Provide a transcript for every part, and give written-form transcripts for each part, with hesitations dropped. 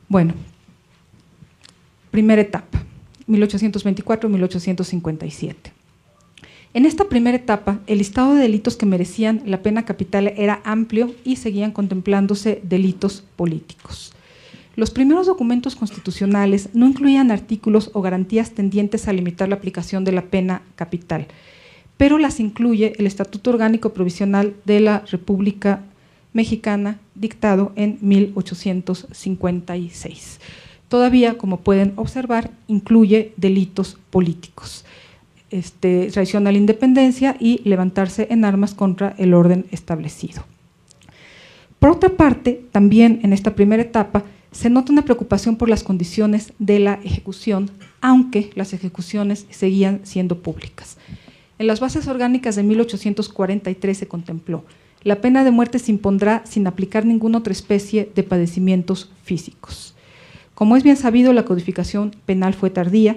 Bueno, primera etapa, 1824-1857. En esta primera etapa, el listado de delitos que merecían la pena capital era amplio y seguían contemplándose delitos políticos. Los primeros documentos constitucionales no incluían artículos o garantías tendientes a limitar la aplicación de la pena capital, pero las incluye el Estatuto Orgánico Provisional de la República Mexicana, dictado en 1856. Todavía, como pueden observar, incluye delitos políticos, traición a la independencia y levantarse en armas contra el orden establecido. Por otra parte, también en esta primera etapa, se nota una preocupación por las condiciones de la ejecución, aunque las ejecuciones seguían siendo públicas. En las bases orgánicas de 1843 se contempló: la pena de muerte se impondrá sin aplicar ninguna otra especie de padecimientos físicos. Como es bien sabido, la codificación penal fue tardía.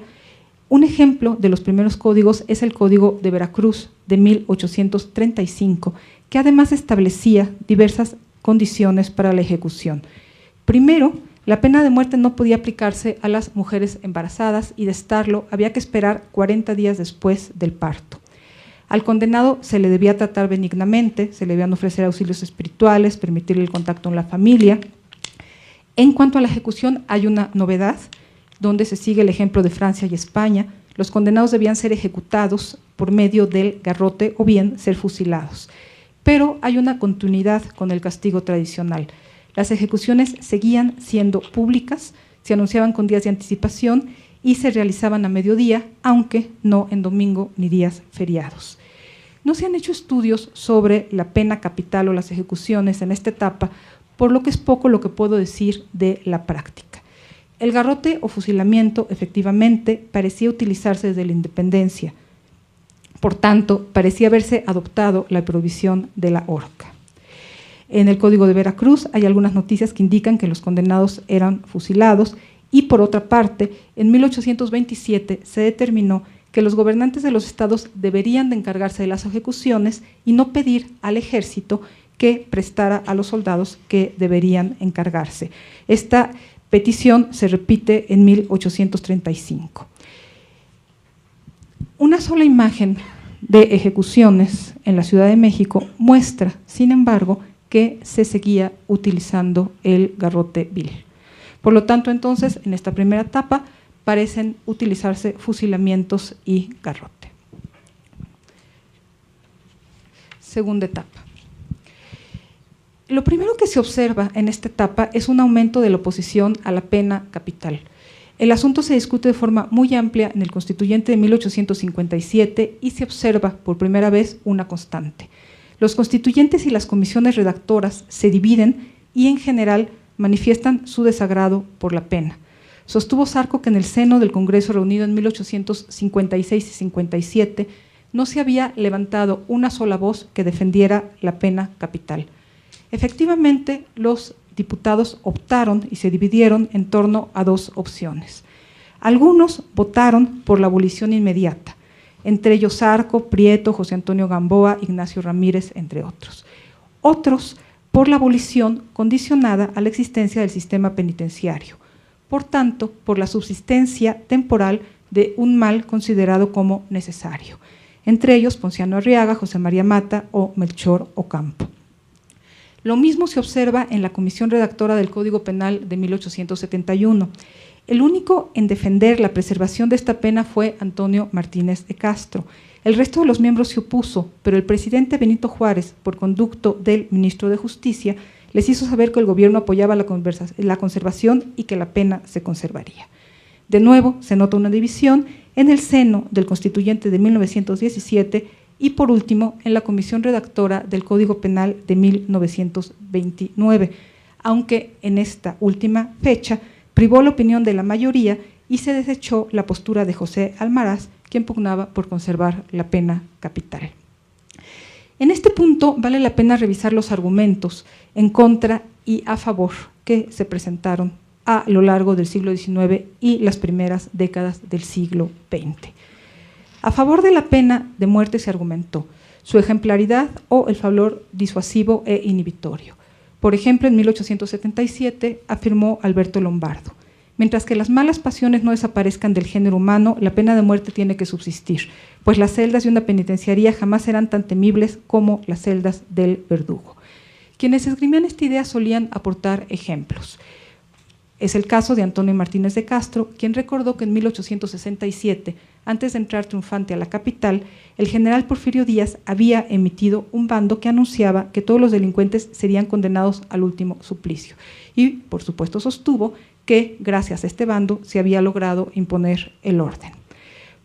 Un ejemplo de los primeros códigos es el Código de Veracruz de 1835, que además establecía diversas condiciones para la ejecución. Primero, la pena de muerte no podía aplicarse a las mujeres embarazadas y de estarlo había que esperar 40 días después del parto. Al condenado se le debía tratar benignamente, se le debían ofrecer auxilios espirituales, permitirle el contacto con la familia. En cuanto a la ejecución, hay una novedad, donde se sigue el ejemplo de Francia y España. Los condenados debían ser ejecutados por medio del garrote o bien ser fusilados. Pero hay una continuidad con el castigo tradicional. Las ejecuciones seguían siendo públicas, se anunciaban con días de anticipación y se realizaban a mediodía, aunque no en domingo ni días feriados. No se han hecho estudios sobre la pena capital o las ejecuciones en esta etapa, por lo que es poco lo que puedo decir de la práctica. El garrote o fusilamiento efectivamente parecía utilizarse desde la independencia, por tanto, parecía haberse adoptado la prohibición de la horca. En el Código de Veracruz hay algunas noticias que indican que los condenados eran fusilados y, por otra parte, en 1827 se determinó que los gobernantes de los estados deberían de encargarse de las ejecuciones y no pedir al ejército que prestara a los soldados que deberían encargarse. Esta petición se repite en 1835. Una sola imagen de ejecuciones en la Ciudad de México muestra, sin embargo, que se seguía utilizando el garrote vil. Por lo tanto, entonces, en esta primera etapa parecen utilizarse fusilamientos y garrote. Segunda etapa. Lo primero que se observa en esta etapa es un aumento de la oposición a la pena capital. El asunto se discute de forma muy amplia en el Constituyente de 1857 y se observa por primera vez una constante. Los constituyentes y las comisiones redactoras se dividen y en general manifiestan su desagrado por la pena. Sostuvo Zarco que en el seno del Congreso reunido en 1856 y 57 no se había levantado una sola voz que defendiera la pena capital. Efectivamente, los diputados optaron y se dividieron en torno a dos opciones. Algunos votaron por la abolición inmediata, entre ellos Zarco, Prieto, José Antonio Gamboa, Ignacio Ramírez, entre otros. Otros por la abolición condicionada a la existencia del sistema penitenciario, por tanto, por la subsistencia temporal de un mal considerado como necesario, entre ellos Ponciano Arriaga, José María Mata o Melchor Ocampo. Lo mismo se observa en la Comisión Redactora del Código Penal de 1871. El único en defender la preservación de esta pena fue Antonio Martínez de Castro. El resto de los miembros se opuso, pero el presidente Benito Juárez, por conducto del ministro de Justicia, les hizo saber que el gobierno apoyaba la conservación y que la pena se conservaría. De nuevo, se nota una división en el seno del Constituyente de 1917 y, por último, en la Comisión Redactora del Código Penal de 1929, aunque en esta última fecha privó la opinión de la mayoría y se desechó la postura de José Almaraz, quien pugnaba por conservar la pena capital. En este punto vale la pena revisar los argumentos en contra y a favor que se presentaron a lo largo del siglo XIX y las primeras décadas del siglo XX. A favor de la pena de muerte se argumentó su ejemplaridad o el valor disuasivo e inhibitorio. Por ejemplo, en 1877 afirmó Alberto Lombardo: mientras que las malas pasiones no desaparezcan del género humano, la pena de muerte tiene que subsistir, pues las celdas de una penitenciaría jamás serán tan temibles como las celdas del verdugo. Quienes esgrimían esta idea solían aportar ejemplos. Es el caso de Antonio Martínez de Castro, quien recordó que en 1867, antes de entrar triunfante a la capital, el general Porfirio Díaz había emitido un bando que anunciaba que todos los delincuentes serían condenados al último suplicio. Y, por supuesto, sostuvo que, gracias a este bando, se había logrado imponer el orden.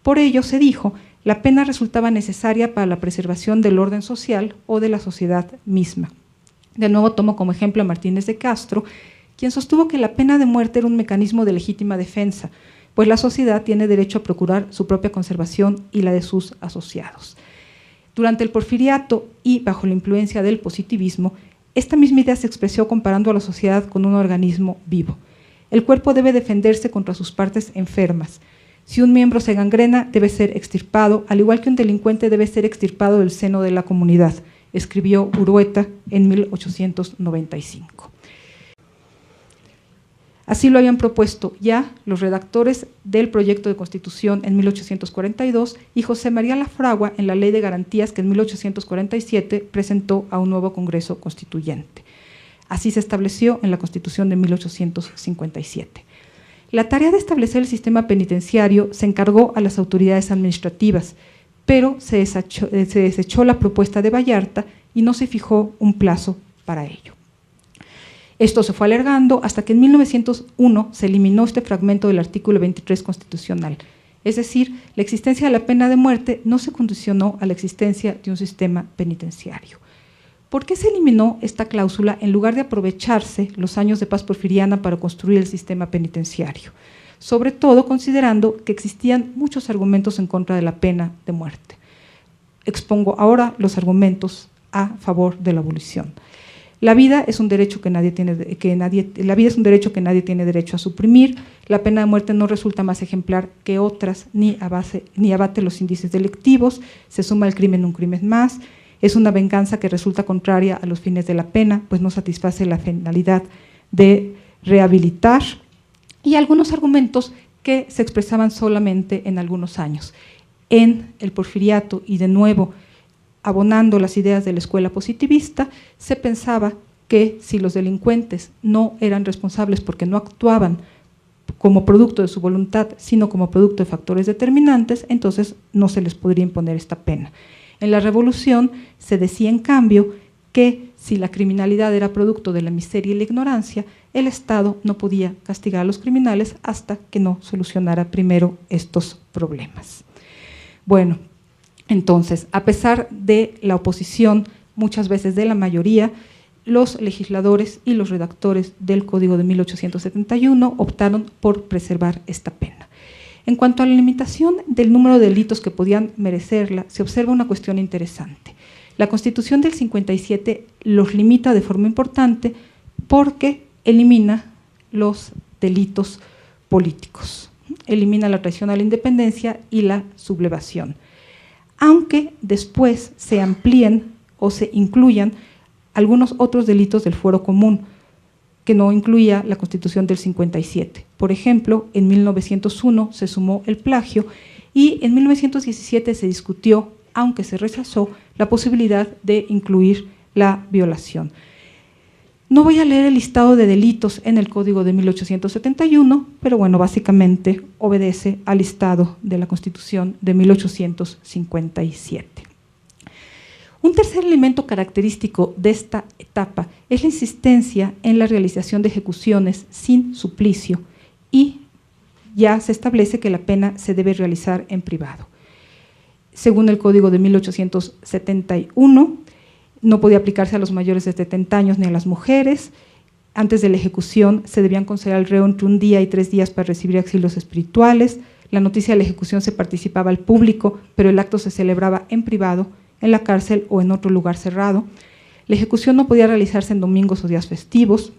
Por ello, se dijo, la pena resultaba necesaria para la preservación del orden social o de la sociedad misma. De nuevo tomo como ejemplo a Martínez de Castro, quien sostuvo que la pena de muerte era un mecanismo de legítima defensa, pues la sociedad tiene derecho a procurar su propia conservación y la de sus asociados. Durante el porfiriato y bajo la influencia del positivismo, esta misma idea se expresó comparando a la sociedad con un organismo vivo. El cuerpo debe defenderse contra sus partes enfermas. Si un miembro se gangrena, debe ser extirpado, al igual que un delincuente debe ser extirpado del seno de la comunidad, escribió Urueta en 1895. Así lo habían propuesto ya los redactores del proyecto de Constitución en 1842 y José María Lafragua en la Ley de Garantías que en 1847 presentó a un nuevo Congreso Constituyente. Así se estableció en la Constitución de 1857. La tarea de establecer el sistema penitenciario se encargó a las autoridades administrativas, pero se desechó la propuesta de Vallarta y no se fijó un plazo para ello. Esto se fue alargando hasta que en 1901 se eliminó este fragmento del artículo 23 constitucional. Es decir, la existencia de la pena de muerte no se condicionó a la existencia de un sistema penitenciario. ¿Por qué se eliminó esta cláusula en lugar de aprovecharse los años de paz porfiriana para construir el sistema penitenciario? Sobre todo considerando que existían muchos argumentos en contra de la pena de muerte. Expongo ahora los argumentos a favor de la abolición. La vida es un derecho que nadie tiene derecho a suprimir. La pena de muerte no resulta más ejemplar que otras, ni abate los índices delictivos. Se suma al crimen un crimen más. Es una venganza que resulta contraria a los fines de la pena, pues no satisface la finalidad de rehabilitar. Y algunos argumentos que se expresaban solamente en algunos años. En el porfiriato y de nuevo abonando las ideas de la escuela positivista, se pensaba que si los delincuentes no eran responsables porque no actuaban como producto de su voluntad, sino como producto de factores determinantes, entonces no se les podría imponer esta pena. En la Revolución se decía, en cambio, que si la criminalidad era producto de la miseria y la ignorancia, el Estado no podía castigar a los criminales hasta que no solucionara primero estos problemas. Bueno, entonces, a pesar de la oposición, muchas veces de la mayoría, los legisladores y los redactores del Código de 1871 optaron por preservar esta pena. En cuanto a la limitación del número de delitos que podían merecerla, se observa una cuestión interesante. La Constitución del 57 los limita de forma importante porque elimina los delitos políticos, elimina la traición a la independencia y la sublevación, aunque después se amplíen o se incluyan algunos otros delitos del fuero común que no incluía la Constitución del 57. Por ejemplo, en 1901 se sumó el plagio y en 1917 se discutió, aunque se rechazó, la posibilidad de incluir la violación. No voy a leer el listado de delitos en el Código de 1871, pero bueno, básicamente obedece al listado de la Constitución de 1857. Un tercer elemento característico de esta etapa es la insistencia en la realización de ejecuciones sin suplicio y ya se establece que la pena se debe realizar en privado. Según el Código de 1871, no podía aplicarse a los mayores de 70 años ni a las mujeres. Antes de la ejecución se debían conceder al reo entre 1 día y 3 días para recibir auxilios espirituales. La noticia de la ejecución se participaba al público, pero el acto se celebraba en privado, en la cárcel o en otro lugar cerrado. La ejecución no podía realizarse en domingos o días festivos.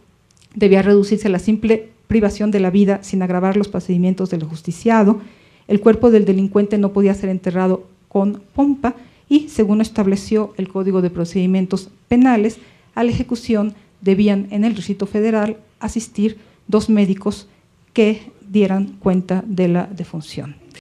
Debía reducirse a la simple privación de la vida sin agravar los procedimientos del justiciado. El cuerpo del delincuente no podía ser enterrado con pompa y, según estableció el Código de Procedimientos Penales, a la ejecución debían en el Distrito Federal asistir 2 médicos que dieran cuenta de la defunción.